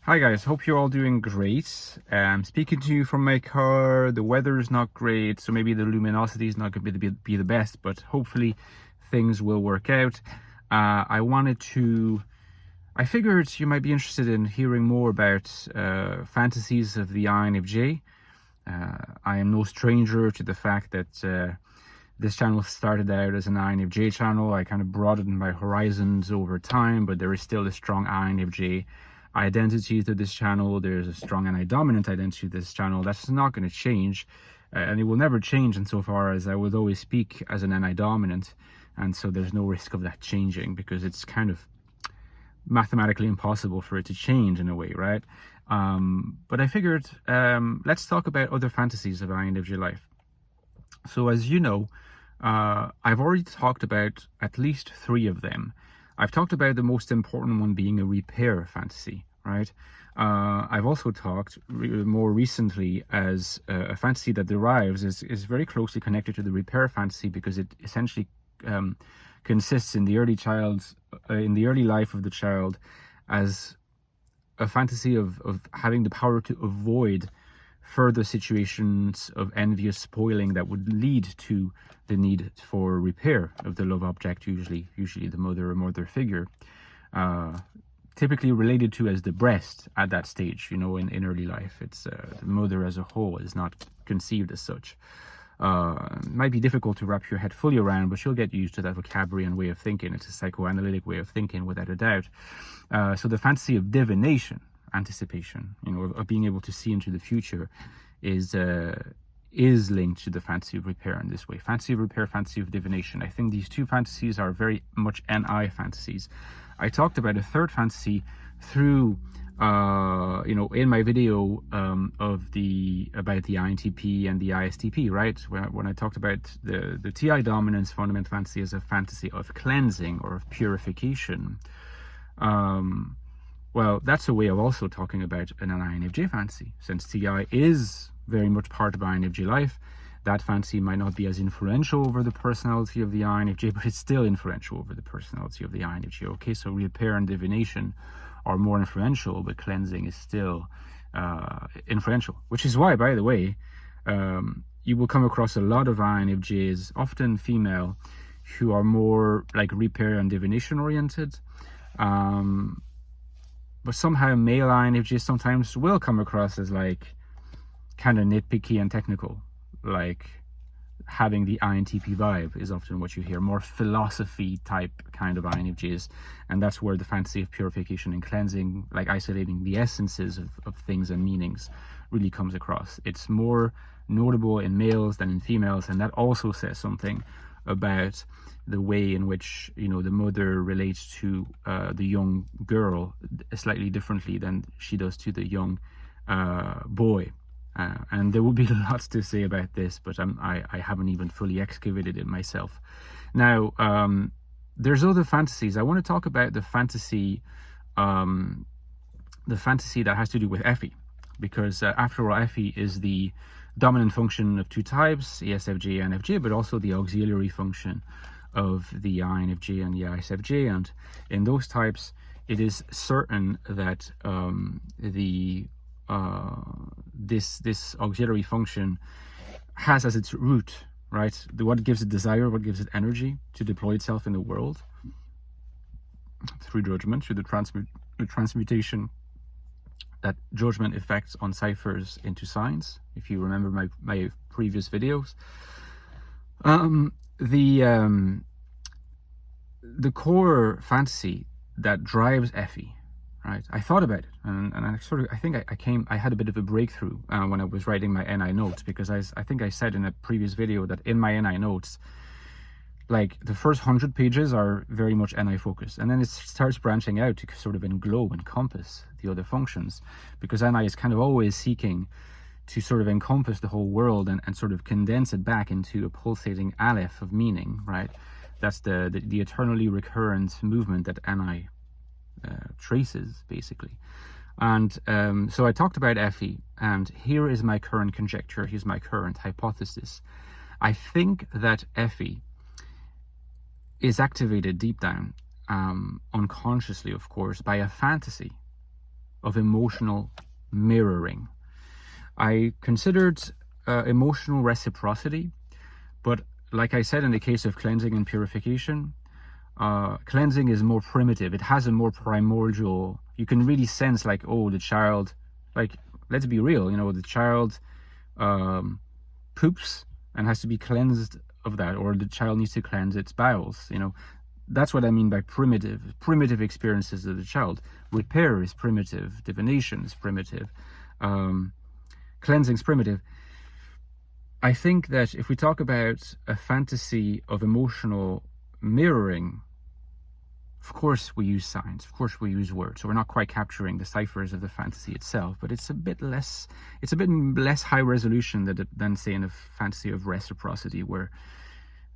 Hi guys, hope you're all doing great. I'm speaking to you from my car. The weather is not great, so maybe the luminosity is not going to be the best, but hopefully things will work out. I figured you might be interested in hearing more about fantasies of the INFJ. I am no stranger to the fact that this channel started out as an INFJ channel. I kind of broadened my horizons over time, but there is still a strong INFJ identity to this channel. There's a strong NI-dominant identity to this channel. That's not going to change, and it will never change insofar as I would always speak as an NI-dominant, and so there's no risk of that changing because it's kind of mathematically impossible for it to change in a way, right? But I figured let's talk about other fantasies of INFJ life. So as you know, I've already talked about at least 3 of them. I've talked about the most important one being a repair fantasy, right? I've also talked more recently as a fantasy that derives is very closely connected to the repair fantasy because it essentially consists in the early life of the child as a fantasy of having the power to avoid further situations of envious spoiling that would lead to the need for repair of the love object, usually the mother or mother figure, typically related to as the breast at that stage. You know, in early life, it's the mother as a whole is not conceived as such. It might be difficult to wrap your head fully around, but you'll get used to that vocabulary and way of thinking. It's a psychoanalytic way of thinking, without a doubt. So the fantasy of divination, anticipation, you know, of being able to see into the future, is linked to the fantasy of repair in this way. Fantasy of repair, fantasy of divination. I think these 2 fantasies are very much NI fantasies. I talked about a 3rd fantasy through in my video about the INTP and the ISTP, right? When I talked about the TI dominance fundamental fantasy as a fantasy of cleansing or of purification. Well, that's a way of also talking about an INFJ fantasy. Since TI is very much part of INFJ life, that fantasy might not be as influential over the personality of the INFJ, but it's still influential over the personality of the INFJ. Okay, so repair and divination are more influential, but cleansing is still influential. Which is why, by the way, you will come across a lot of INFJs, often female, who are more like repair and divination oriented. But somehow male INFJs sometimes will come across as like kind of nitpicky and technical, like having the INTP vibe is often what you hear, more philosophy type kind of INFJs. And that's where the fantasy of purification and cleansing, like isolating the essences of things and meanings, really comes across. It's more notable in males than in females, and that also says something about the way in which, you know, the mother relates to the young girl slightly differently than she does to the young boy. And there will be lots to say about this, but I haven't even fully excavated it myself. Now, there's other fantasies. I want to talk about the fantasy that has to do with Effie, because after all, Effie is the dominant function of 2 types, ESFJ and INFJ, but also the auxiliary function of the INFJ and the ISFJ. And in those types, it is certain that this auxiliary function has as its root, right, what gives it desire, what gives it energy to deploy itself in the world through judgment, through the transmutation that judgment effects on ciphers into signs. If you remember my previous videos, the core fantasy that drives Effie, right? I thought about it, and I had a bit of a breakthrough when I was writing my NI notes, because I think I said in a previous video that in my NI notes, like the first 100 pages are very much NI focused, and then it starts branching out to sort of encompass the other functions, because NI is kind of always seeking to sort of encompass the whole world and sort of condense it back into a pulsating aleph of meaning, right? That's the eternally recurrent movement that NI traces, basically. And so I talked about Effie, and here is my current conjecture, here's my current hypothesis. I think that Effie is activated deep down, unconsciously of course, by a fantasy of emotional mirroring. I considered emotional reciprocity, but like I said, in the case of cleansing and purification, cleansing is more primitive. It has a more primordial, you can really sense like, oh, the child, like, let's be real, you know, the child poops and has to be cleansed of that, or the child needs to cleanse its bowels, you know. That's what I mean by primitive experiences of the child. Repair is primitive, divination is primitive, cleansing is primitive. I think that if we talk about a fantasy of emotional mirroring, of course we use signs, of course we use words, so we're not quite capturing the ciphers of the fantasy itself, but it's a bit less high resolution than say in a fantasy of reciprocity, where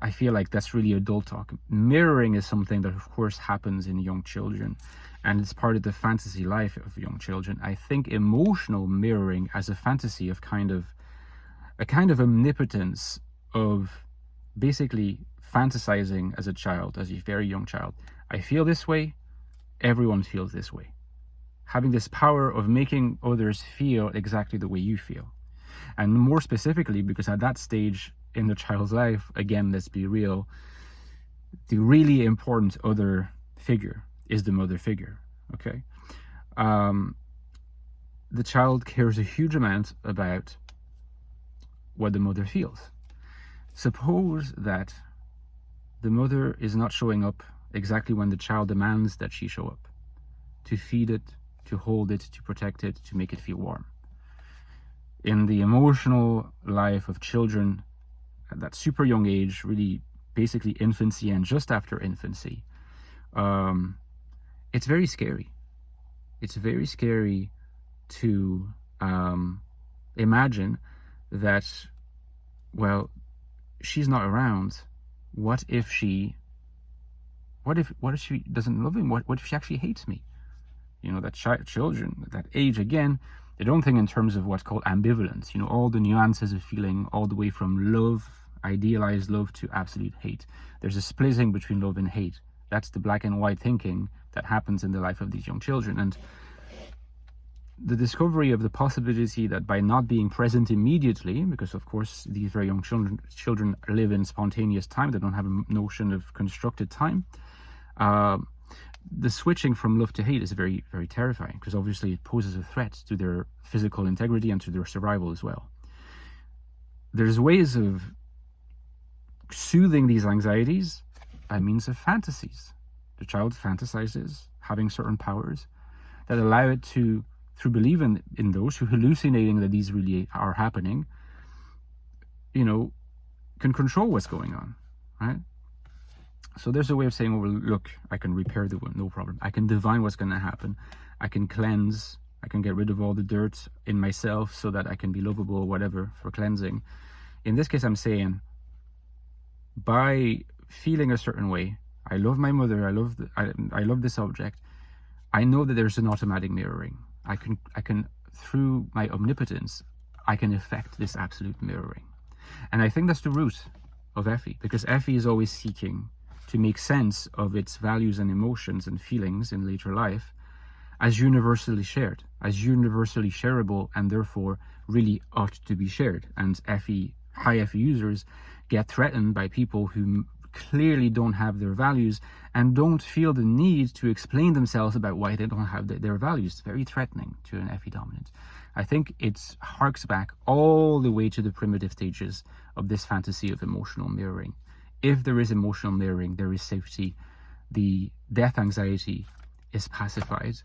I feel like that's really adult talk. Mirroring is something that of course happens in young children, and it's part of the fantasy life of young children. I think emotional mirroring as a fantasy of a kind of omnipotence, of basically fantasizing as a child, as a very young child. I feel this way, everyone feels this way. Having this power of making others feel exactly the way you feel. And more specifically, because at that stage in the child's life, again, let's be real, the really important other figure is the mother figure, okay? The child cares a huge amount about what the mother feels. Suppose that the mother is not showing up exactly when the child demands that she show up, to feed it, to hold it, to protect it, to make it feel warm. In the emotional life of children at that super young age, really basically infancy and just after infancy, it's very scary. It's very scary to imagine that, well, she's not around. What if she doesn't love him? What if she actually hates me? You know, that children, that age, again, they don't think in terms of what's called ambivalence. You know, all the nuances of feeling, all the way from love, idealized love, to absolute hate. There's a splitting between love and hate. That's the black and white thinking that happens in the life of these young children. And the discovery of the possibility that by not being present immediately, because of course these very young children live in spontaneous time, they don't have a notion of constructed time, the switching from love to hate is very, very terrifying, because obviously it poses a threat to their physical integrity and to their survival as well. There's ways of soothing these anxieties by means of fantasies. The child fantasizes having certain powers that allow it to, through believing in those, through hallucinating that these really are happening, you know, can control what's going on, right? So there's a way of saying, oh, well, look, I can repair the wound, no problem. I can divine what's going to happen. I can cleanse. I can get rid of all the dirt in myself so that I can be lovable or whatever for cleansing. In this case, I'm saying, by feeling a certain way, I love my mother, I love this object, I know that there's an automatic mirroring. I can, through my omnipotence, I can effect this absolute mirroring. And I think that's the root of Effie, because Effie is always seeking to make sense of its values and emotions and feelings in later life as universally shared, as universally shareable, and therefore really ought to be shared. And high Effie users get threatened by people who clearly don't have their values and don't feel the need to explain themselves about why they don't have their values. It's very threatening to an Effie dominant. I think it harks back all the way to the primitive stages of this fantasy of emotional mirroring. If there is emotional mirroring, there is safety. The death anxiety is pacified,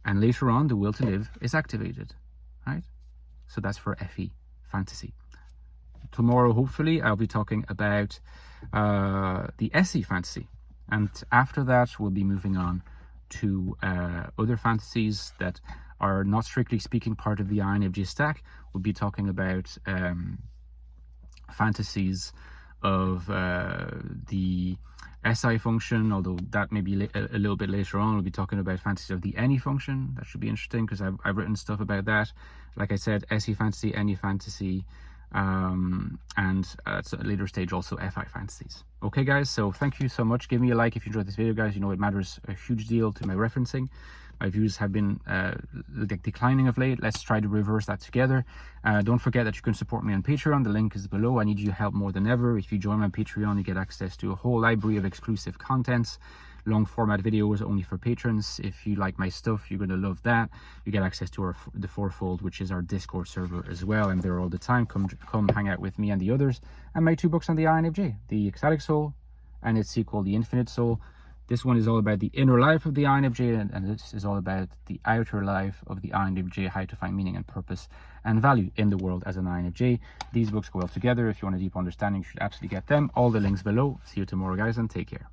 and later on, the will to live is activated, right? So that's for Effie fantasy. Tomorrow, hopefully, I'll be talking about the SE fantasy. And after that, we'll be moving on to other fantasies that are not strictly speaking part of the INFJ stack. We'll be talking about fantasies of the SI function, although that may be a little bit later on. We'll be talking about fantasies of the NE function. That should be interesting, because I've written stuff about that. Like I said, SE fantasy, NE fantasy, and at a later stage also FI fantasies. Okay guys, so thank you so much. Give me a like if you enjoyed this video, guys. You know it matters a huge deal to my referencing. My views have been declining of late. Let's try to reverse that together. Don't forget that you can support me on Patreon. The link is below. I need your help more than ever. If you join my Patreon, you get access to a whole library of exclusive contents, long format videos only for patrons. If you like my stuff, you're going to love that. You get access to the Fourfold, which is our Discord server as well. I'm there all the time. Come hang out with me and the others. And my 2 books on the INFJ, the Ecstatic Soul and its sequel, the Infinite Soul. This one is all about the inner life of the INFJ, and this is all about the outer life of the INFJ, how to find meaning and purpose and value in the world as an INFJ. These books go well together. If you want a deep understanding, you should absolutely get them. All the links below. See you tomorrow, guys, and take care.